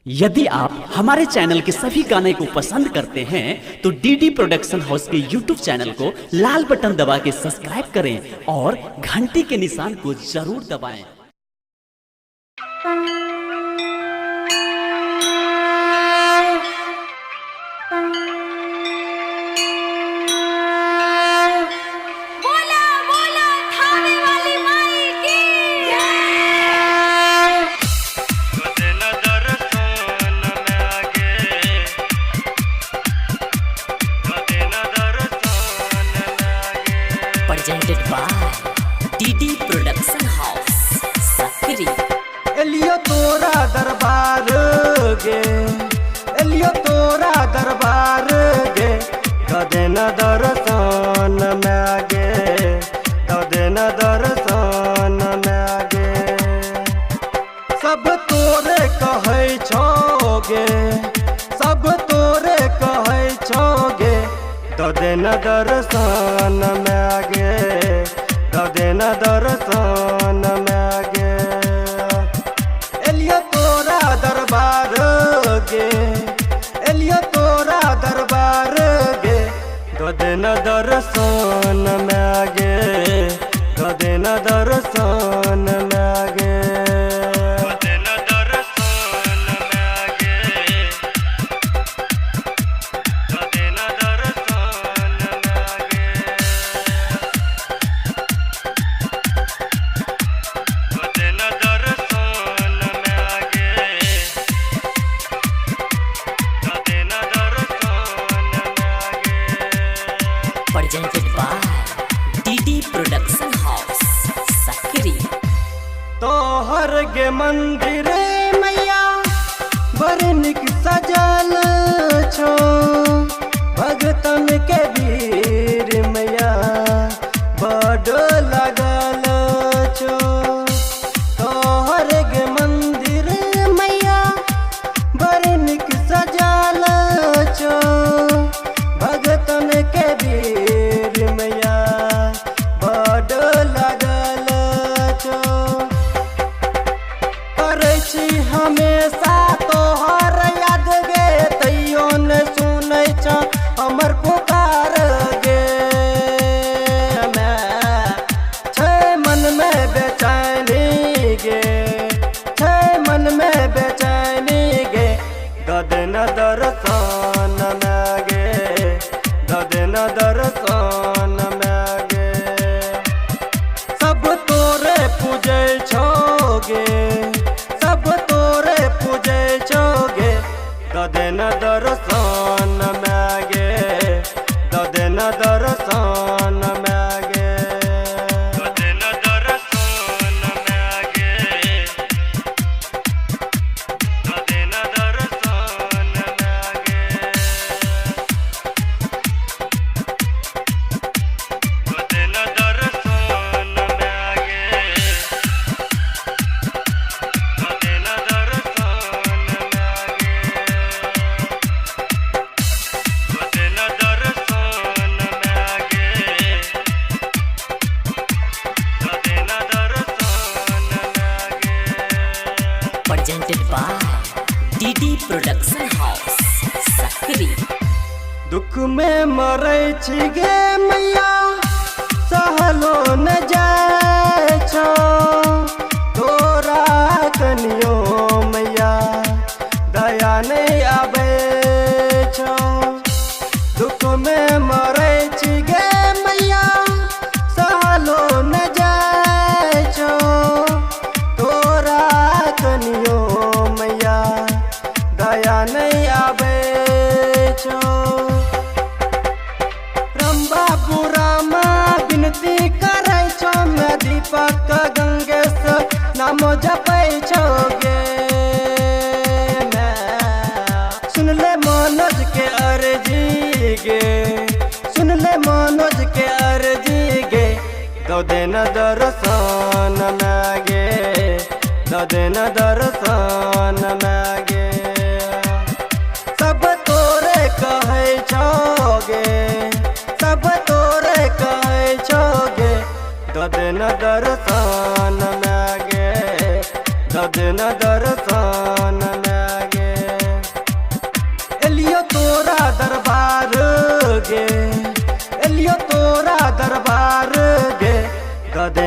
यदि आप हमारे चैनल के सभी गाने को पसंद करते हैं तो डीडी प्रोडक्शन हाउस के यूट्यूब चैनल को लाल बटन दबा के सब्सक्राइब करें और घंटी के निशान को जरूर दबाएं। Presented by DD Production House, Sakri। एलियो तोरा दरबार गे, एलियो तोरा दरबार गे, कदे न दर्शन में आगे, कदे न दर्शन में आगे। सब तोरे कहै छोगे, सब तोरे कहै छोगे, कदे न दर्शन में आगे, कदे न दर्शन में आगे। एलियो तोरा दरबार गे, एलियो तोरा दरबार गे, कदे न दर्शन में आगे, कदे न दर्शन में आगे। Presented by DD Production House, Sakri। तोहर गे मंदिर मैया बड़ निक सजल छो, भगतन के वीर मैया बड़ लगल छो। तोहर गे मंदिर मैया बड़ निक सजल छो, भगतन के वीर मैया बड़ लगल छो। करै छी हमेशा तोहर याद गे, तैयो न सुनै छ हमर पुकार गे। छै मन में बेचैनी गे, छै मन में बेचैनी गे, कदे न दर्शन में आगे, कदे न दर्शन में आगे। सब तोरे पूजै छोगे, सब तोरे पूजै छोगे, कदे न दर्शन में आगे, कदे न दर्शन में आगे, कदे न दर्शन में आगे, कदे न दर्शन में आगे, कदे न दर्शन में आगे, कदे न दर्शन में आगे, कदे न दर्शन में आगे, कदे न दर्शन में आगे। Presented by DD Production House, Sakri। दुख में मरै छी गे मैया, सहलो न जाय छो, तोरा कनियो मैया दया नहीं आबै छो। दुख में मरै छी गे मैया, सहलो न जाय छो, तोरा कनियो मैया दया नहीं आबै छो। रंबा पुरामा विनती करै छो, मैं दीपक गंगेश नाम जपै छोगे। सुन ले मनोज के अर्जी गे, सुन ले मनोज के अर्जी गे, कदे न दर्शन में आगे, कदे न दर्शन में आगे। सब तोरे कहै छोगे, सब तोरे कहै छोगे, कदे न दर्शन में आगे, कदे न दर्शन में आगे।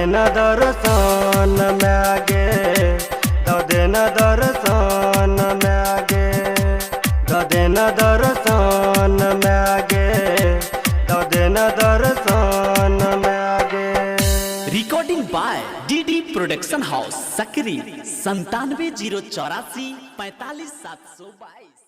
देना दर्शन में आगे, द देना दर्शन में आगे, द देना दर्शन में आगे, द देना दर्शन में आगे। Recording by DD production house Sakri 97 084 45 722।